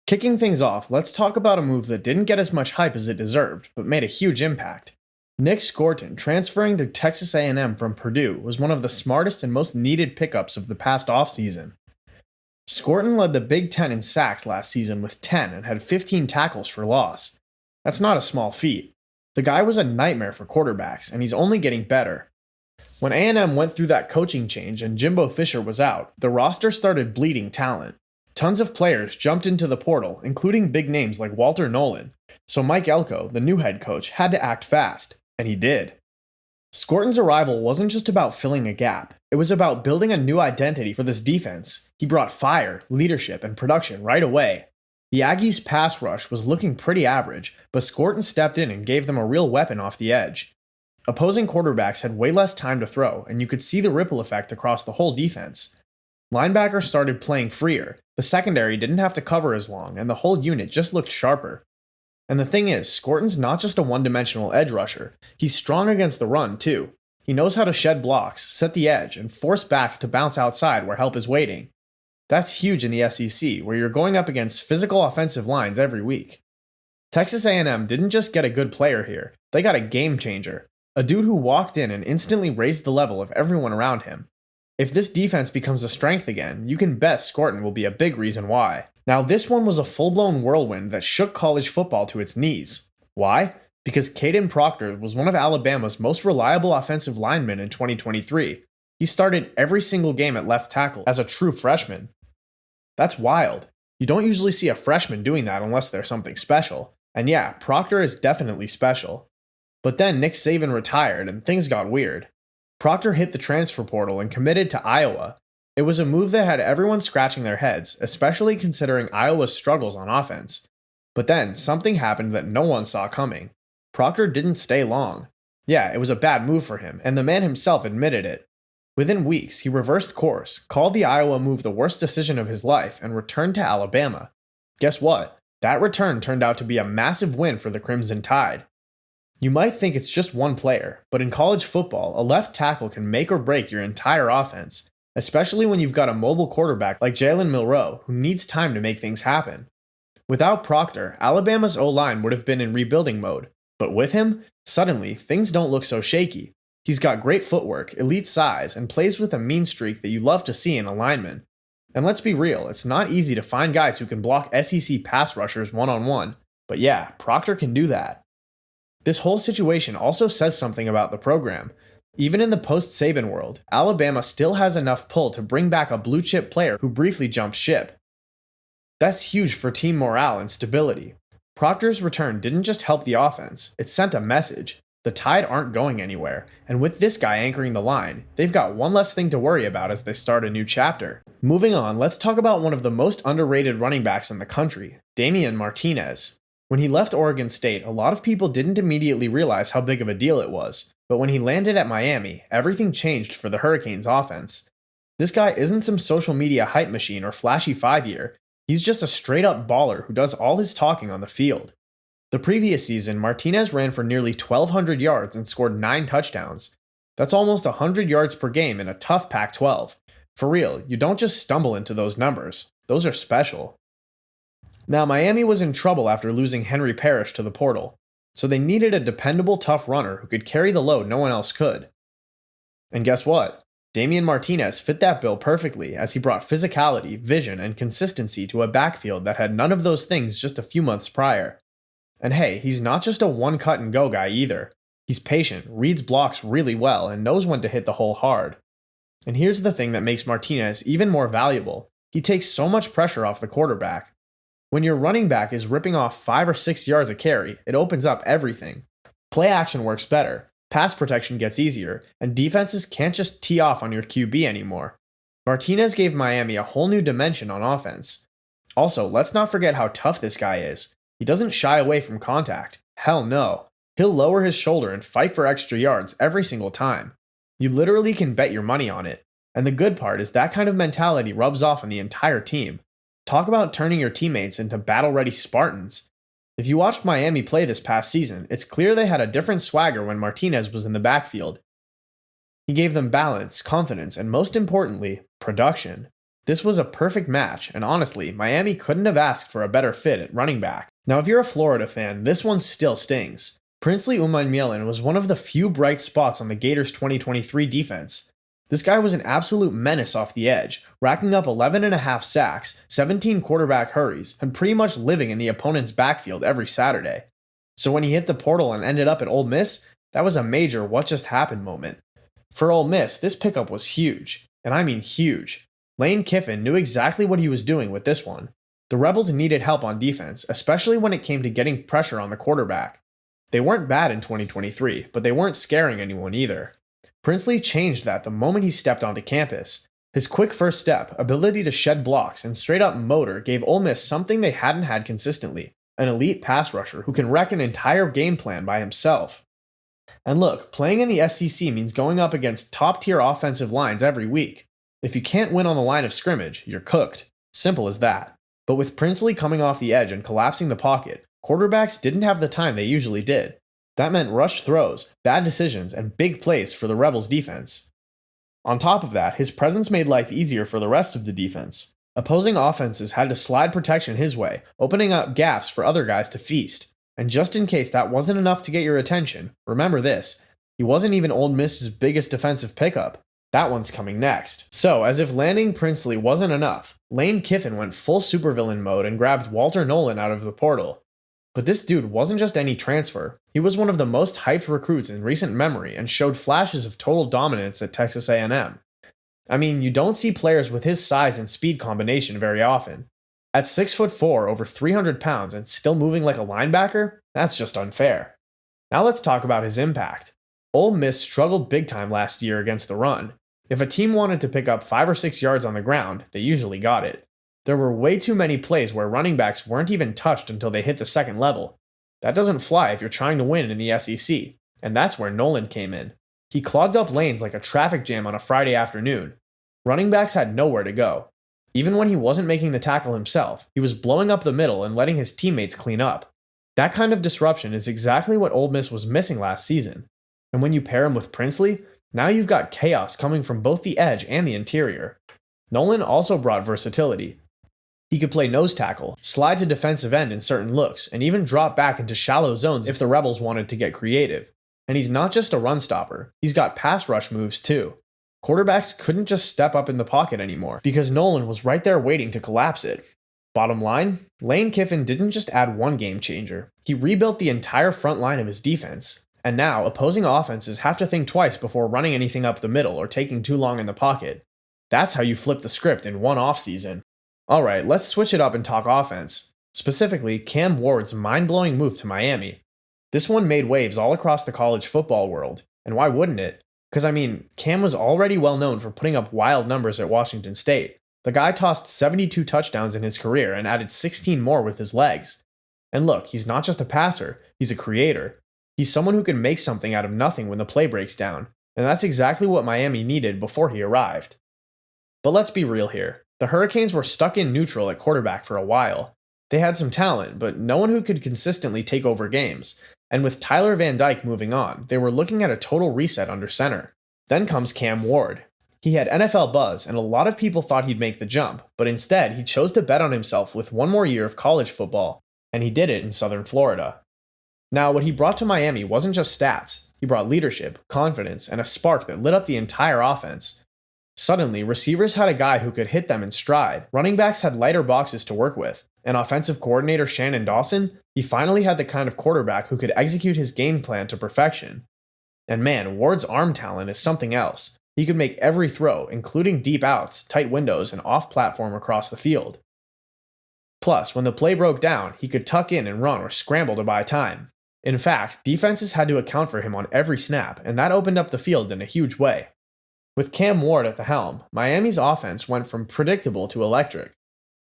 Kicking things off, let's talk about a move that didn't get as much hype as it deserved, but made a huge impact. Nick Scorton transferring to Texas A&M from Purdue was one of the smartest and most needed pickups of the past offseason. Scorton led the Big Ten in sacks last season with 10 and had 15 tackles for loss. That's not a small feat. The guy was a nightmare for quarterbacks, and he's only getting better. When A&M went through that coaching change and Jimbo Fisher was out, the roster started bleeding talent. Tons of players jumped into the portal, including big names like Walter Nolan, so Mike Elko, the new head coach, had to act fast, and he did. Scorton's arrival wasn't just about filling a gap, it was about building a new identity for this defense. He brought fire, leadership, and production right away. The Aggies' pass rush was looking pretty average, but Scorton stepped in and gave them a real weapon off the edge. Opposing quarterbacks had way less time to throw, and you could see the ripple effect across the whole defense. Linebackers started playing freer, the secondary didn't have to cover as long, and the whole unit just looked sharper. And the thing is, Scorton's not just a one-dimensional edge rusher, he's strong against the run too. He knows how to shed blocks, set the edge, and force backs to bounce outside where help is waiting. That's huge in the SEC, where you're going up against physical offensive lines every week. Texas A&M didn't just get a good player here, they got a game changer. A dude who walked in and instantly raised the level of everyone around him. If this defense becomes a strength again, you can bet Scorton will be a big reason why. Now this one was a full-blown whirlwind that shook college football to its knees. Why? Because Caden Proctor was one of Alabama's most reliable offensive linemen in 2023. He started every single game at left tackle as a true freshman. That's wild. You don't usually see a freshman doing that unless they're something special. And yeah, Proctor is definitely special. But then Nick Saban retired and things got weird. Proctor hit the transfer portal and committed to Iowa. It was a move that had everyone scratching their heads, especially considering Iowa's struggles on offense. But then, something happened that no one saw coming. Proctor didn't stay long. Yeah, it was a bad move for him, and the man himself admitted it. Within weeks, he reversed course, called the Iowa move the worst decision of his life, and returned to Alabama. Guess what? That return turned out to be a massive win for the Crimson Tide. You might think it's just one player, but in college football, a left tackle can make or break your entire offense, especially when you've got a mobile quarterback like Jalen Milroe, who needs time to make things happen. Without Proctor, Alabama's O-line would have been in rebuilding mode, but with him, suddenly, things don't look so shaky. He's got great footwork, elite size, and plays with a mean streak that you love to see in a lineman. And let's be real, it's not easy to find guys who can block SEC pass rushers one-on-one, but yeah, Proctor can do that. This whole situation also says something about the program. Even in the post-Saban world, Alabama still has enough pull to bring back a blue-chip player who briefly jumped ship. That's huge for team morale and stability. Proctor's return didn't just help the offense, it sent a message. The Tide aren't going anywhere, and with this guy anchoring the line, they've got one less thing to worry about as they start a new chapter. Moving on, let's talk about one of the most underrated running backs in the country, Damian Martinez. When he left Oregon State, a lot of people didn't immediately realize how big of a deal it was, but when he landed at Miami, everything changed for the Hurricanes offense. This guy isn't some social media hype machine or flashy 5-year, he's just a straight-up baller who does all his talking on the field. The previous season, Martinez ran for nearly 1,200 yards and scored 9 touchdowns. That's almost 100 yards per game in a tough Pac-12. For real, you don't just stumble into those numbers. Those are special. Now, Miami was in trouble after losing Henry Parrish to the portal, so they needed a dependable, tough runner who could carry the load no one else could. And guess what? Damian Martinez fit that bill perfectly as he brought physicality, vision, and consistency to a backfield that had none of those things just a few months prior. And hey, he's not just a one-cut-and-go guy either. He's patient, reads blocks really well, and knows when to hit the hole hard. And here's the thing that makes Martinez even more valuable. He takes so much pressure off the quarterback. When your running back is ripping off 5 or 6 yards a carry, it opens up everything. Play action works better, pass protection gets easier, and defenses can't just tee off on your QB anymore. Martinez gave Miami a whole new dimension on offense. Also, let's not forget how tough this guy is. He doesn't shy away from contact. Hell no. He'll lower his shoulder and fight for extra yards every single time. You literally can bet your money on it. And the good part is that kind of mentality rubs off on the entire team. Talk about turning your teammates into battle-ready Spartans. If you watched Miami play this past season, it's clear they had a different swagger when Martinez was in the backfield. He gave them balance, confidence, and most importantly, production. This was a perfect match, and honestly, Miami couldn't have asked for a better fit at running back. Now, if you're a Florida fan, this one still stings. Princely Umanmielen was one of the few bright spots on the Gators' 2023 defense. This guy was an absolute menace off the edge, racking up 11.5 sacks, 17 quarterback hurries, and pretty much living in the opponent's backfield every Saturday. So when he hit the portal and ended up at Ole Miss, that was a major what just happened moment. For Ole Miss, this pickup was huge, and I mean huge. Lane Kiffin knew exactly what he was doing with this one. The Rebels needed help on defense, especially when it came to getting pressure on the quarterback. They weren't bad in 2023, but they weren't scaring anyone either. Princely changed that the moment he stepped onto campus. His quick first step, ability to shed blocks, and straight-up motor gave Ole Miss something they hadn't had consistently, an elite pass rusher who can wreck an entire game plan by himself. And look, playing in the SEC means going up against top-tier offensive lines every week. If you can't win on the line of scrimmage, you're cooked. Simple as that. But with Princely coming off the edge and collapsing the pocket, quarterbacks didn't have the time they usually did. That meant rushed throws, bad decisions, and big plays for the Rebels' defense. On top of that, his presence made life easier for the rest of the defense. Opposing offenses had to slide protection his way, opening up gaps for other guys to feast. And just in case that wasn't enough to get your attention, remember this: he wasn't even Ole Miss's biggest defensive pickup. That one's coming next. So, as if landing Princely wasn't enough, Lane Kiffin went full supervillain mode and grabbed Walter Nolen out of the portal. But this dude wasn't just any transfer. He was one of the most hyped recruits in recent memory and showed flashes of total dominance at Texas A&M. I mean, you don't see players with his size and speed combination very often. At 6'4", over 300 pounds, and still moving like a linebacker, that's just unfair. Now let's talk about his impact. Ole Miss struggled big time last year against the run. If a team wanted to pick up 5 or 6 yards on the ground, they usually got it. There were way too many plays where running backs weren't even touched until they hit the second level. That doesn't fly if you're trying to win in the SEC, and that's where Nolen came in. He clogged up lanes like a traffic jam on a Friday afternoon. Running backs had nowhere to go. Even when he wasn't making the tackle himself, he was blowing up the middle and letting his teammates clean up. That kind of disruption is exactly what Ole Miss was missing last season. And when you pair him with Princely, now you've got chaos coming from both the edge and the interior. Nolen also brought versatility. He could play nose tackle, slide to defensive end in certain looks, and even drop back into shallow zones if the Rebels wanted to get creative. And he's not just a run stopper, he's got pass rush moves too. Quarterbacks couldn't just step up in the pocket anymore, because Nolen was right there waiting to collapse it. Bottom line, Lane Kiffin didn't just add one game changer, he rebuilt the entire front line of his defense. And now, opposing offenses have to think twice before running anything up the middle or taking too long in the pocket. That's how you flip the script in one offseason. Alright, let's switch it up and talk offense. Specifically, Cam Ward's mind-blowing move to Miami. This one made waves all across the college football world, and why wouldn't it? Because Cam was already well known for putting up wild numbers at Washington State. The guy tossed 72 touchdowns in his career and added 16 more with his legs. And look, he's not just a passer, he's a creator. He's someone who can make something out of nothing when the play breaks down, and that's exactly what Miami needed before he arrived. But let's be real here. The Hurricanes were stuck in neutral at quarterback for a while. They had some talent, but no one who could consistently take over games. And with Tyler Van Dyke moving on, they were looking at a total reset under center. Then comes Cam Ward. He had NFL buzz, and a lot of people thought he'd make the jump, but instead he chose to bet on himself with one more year of college football, and he did it in Southern Florida. Now, what he brought to Miami wasn't just stats. He brought leadership, confidence, and a spark that lit up the entire offense. Suddenly, receivers had a guy who could hit them in stride, running backs had lighter boxes to work with, and offensive coordinator Shannon Dawson, he finally had the kind of quarterback who could execute his game plan to perfection. And man, Ward's arm talent is something else. He could make every throw, including deep outs, tight windows, and off-platform across the field. Plus, when the play broke down, he could tuck in and run or scramble to buy time. In fact, defenses had to account for him on every snap, and that opened up the field in a huge way. With Cam Ward at the helm, Miami's offense went from predictable to electric.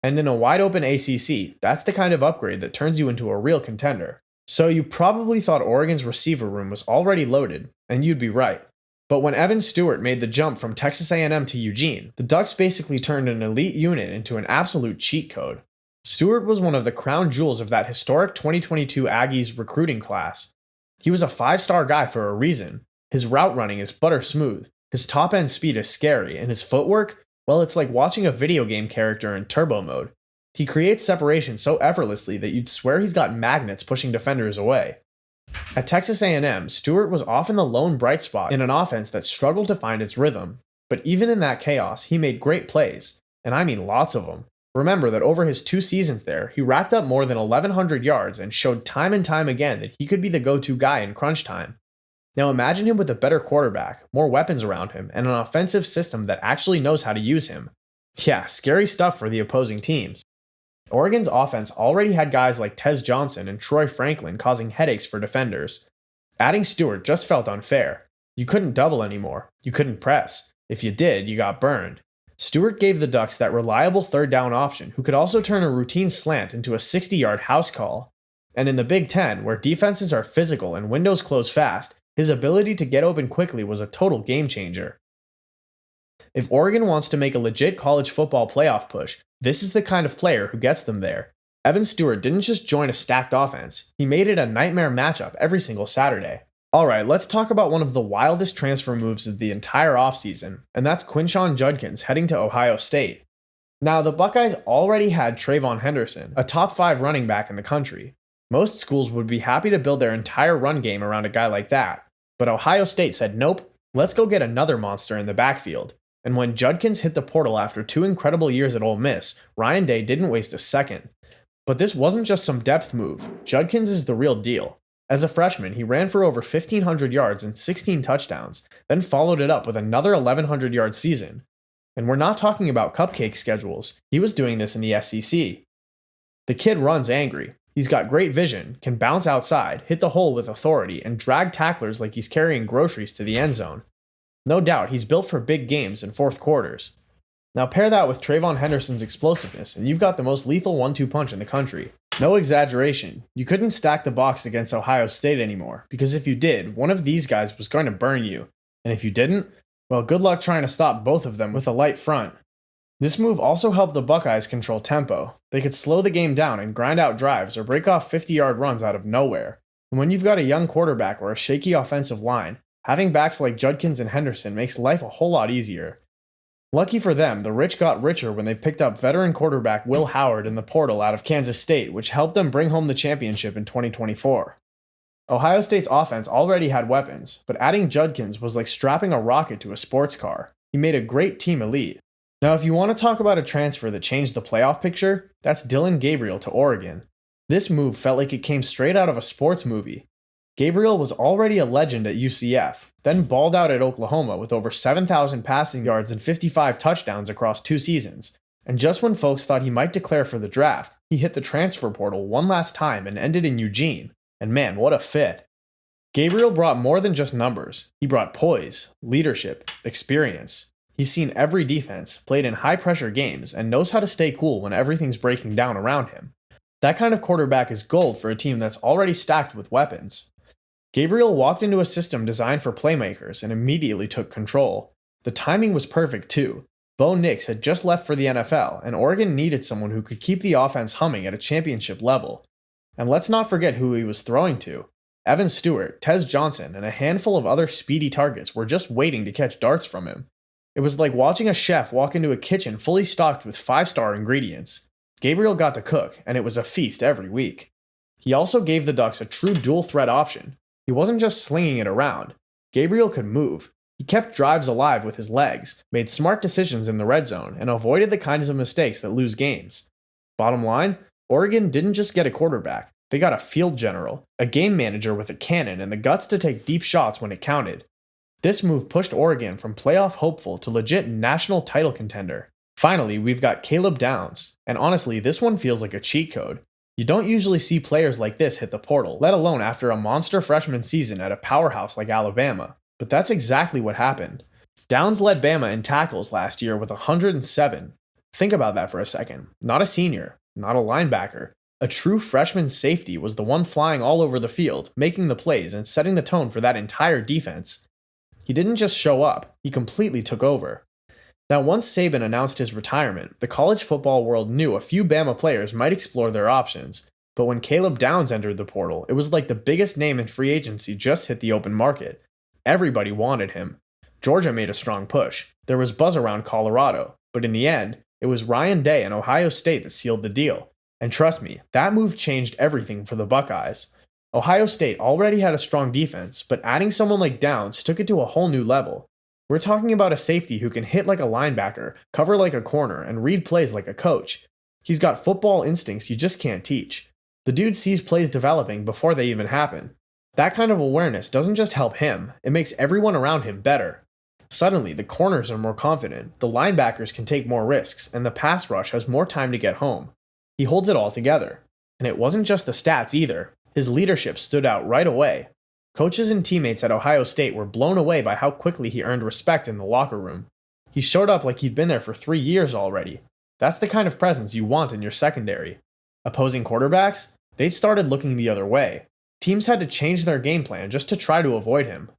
And in a wide-open ACC, that's the kind of upgrade that turns you into a real contender. So you probably thought Oregon's receiver room was already loaded, and you'd be right. But when Evan Stewart made the jump from Texas A&M to Eugene, the Ducks basically turned an elite unit into an absolute cheat code. Stewart was one of the crown jewels of that historic 2022 Aggies recruiting class. He was a 5-star guy for a reason. His route running is butter smooth, his top-end speed is scary, and his footwork, Well, it's like watching a video game character in turbo mode. He creates separation so effortlessly that you'd swear he's got magnets pushing defenders away. At Texas A&M, Stewart was often the lone bright spot in an offense that struggled to find its rhythm. But even in that chaos, he made great plays, and I mean lots of them. Remember that over his 2 seasons there, he racked up more than 1,100 yards and showed time and time again that he could be the go-to guy in crunch time. Now imagine him with a better quarterback, more weapons around him, and an offensive system that actually knows how to use him. Yeah, scary stuff for the opposing teams. Oregon's offense already had guys like Tez Johnson and Troy Franklin causing headaches for defenders. Adding Stewart just felt unfair. You couldn't double anymore. You couldn't press. If you did, you got burned. Stewart gave the Ducks that reliable third down option who could also turn a routine slant into a 60-yard house call. And in the Big Ten, where defenses are physical and windows close fast, his ability to get open quickly was a total game changer. If Oregon wants to make a legit college football playoff push, this is the kind of player who gets them there. Evan Stewart didn't just join a stacked offense, he made it a nightmare matchup every single Saturday. Alright, let's talk about one of the wildest transfer moves of the entire offseason, and that's Quinshon Judkins heading to Ohio State. Now, the Buckeyes already had Trayvon Henderson, a top 5 running back in the country. Most schools would be happy to build their entire run game around a guy like that, but Ohio State said nope, let's go get another monster in the backfield. And when Judkins hit the portal after 2 incredible years at Ole Miss, Ryan Day didn't waste a second. But this wasn't just some depth move. Judkins is the real deal. As a freshman, he ran for over 1,500 yards and 16 touchdowns, then followed it up with another 1,100-yard season. And we're not talking about cupcake schedules. He was doing this in the SEC. The kid runs angry. He's got great vision, can bounce outside, hit the hole with authority, and drag tacklers like he's carrying groceries to the end zone. No doubt, he's built for big games and fourth quarters. Now pair that with Trayvon Henderson's explosiveness, and you've got the most lethal 1-2 punch in the country. No exaggeration, you couldn't stack the box against Ohio State anymore, because if you did, one of these guys was going to burn you. And if you didn't, well, good luck trying to stop both of them with a light front. This move also helped the Buckeyes control tempo. They could slow the game down and grind out drives or break off 50-yard runs out of nowhere. And when you've got a young quarterback or a shaky offensive line, having backs like Judkins and Henderson makes life a whole lot easier. Lucky for them, the rich got richer when they picked up veteran quarterback Will Howard in the portal out of Kansas State, which helped them bring home the championship in 2024. Ohio State's offense already had weapons, but adding Judkins was like strapping a rocket to a sports car. He made a great team elite. Now, if you want to talk about a transfer that changed the playoff picture, that's Dillon Gabriel to Oregon. This move felt like it came straight out of a sports movie. Gabriel was already a legend at UCF, then balled out at Oklahoma with over 7,000 passing yards and 55 touchdowns across 2 seasons. And just when folks thought he might declare for the draft, he hit the transfer portal one last time and ended in Eugene. And man, what a fit. Gabriel brought more than just numbers. He brought poise, leadership, experience. He's seen every defense, played in high-pressure games, and knows how to stay cool when everything's breaking down around him. That kind of quarterback is gold for a team that's already stacked with weapons. Gabriel walked into a system designed for playmakers and immediately took control. The timing was perfect too. Bo Nix had just left for the NFL, and Oregon needed someone who could keep the offense humming at a championship level. And let's not forget who he was throwing to. Evan Stewart, Tez Johnson, and a handful of other speedy targets were just waiting to catch darts from him. It was like watching a chef walk into a kitchen fully stocked with 5-star ingredients. Gabriel got to cook, and it was a feast every week. He also gave the Ducks a true dual-threat option. He wasn't just slinging it around. Gabriel could move. He kept drives alive with his legs, made smart decisions in the red zone, and avoided the kinds of mistakes that lose games. Bottom line, Oregon didn't just get a quarterback. They got a field general, a game manager with a cannon and the guts to take deep shots when it counted. This move pushed Oregon from playoff hopeful to legit national title contender. Finally, we've got Caleb Downs, and honestly, this one feels like a cheat code. You don't usually see players like this hit the portal, let alone after a monster freshman season at a powerhouse like Alabama. But that's exactly what happened. Downs led Bama in tackles last year with 107. Think about that for a second. Not a senior, not a linebacker. A true freshman safety was the one flying all over the field, making the plays and setting the tone for that entire defense. He didn't just show up, he completely took over. Now, once Saban announced his retirement, the college football world knew a few Bama players might explore their options. But when Caleb Downs entered the portal, it was like the biggest name in free agency just hit the open market. Everybody wanted him. Georgia made a strong push. There was buzz around Colorado. But in the end, it was Ryan Day and Ohio State that sealed the deal. And trust me, that move changed everything for the Buckeyes. Ohio State already had a strong defense, but adding someone like Downs took it to a whole new level. We're talking about a safety who can hit like a linebacker, cover like a corner, and read plays like a coach. He's got football instincts you just can't teach. The dude sees plays developing before they even happen. That kind of awareness doesn't just help him, it makes everyone around him better. Suddenly, the corners are more confident, the linebackers can take more risks, and the pass rush has more time to get home. He holds it all together. And it wasn't just the stats either. His leadership stood out right away. Coaches and teammates at Ohio State were blown away by how quickly he earned respect in the locker room. He showed up like he'd been there for 3 years already. That's the kind of presence you want in your secondary. Opposing quarterbacks? They started looking the other way. Teams had to change their game plan just to try to avoid him.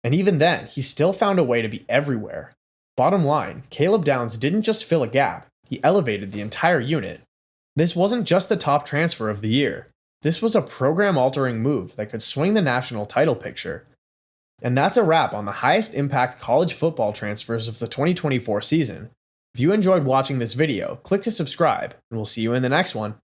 And even then, he still found a way to be everywhere. Bottom line, Caleb Downs didn't just fill a gap, he elevated the entire unit. This wasn't just the top transfer of the year. This was a program-altering move that could swing the national title picture. And that's a wrap on the highest impact college football transfers of the 2024 season. If you enjoyed watching this video, click to subscribe, and we'll see you in the next one.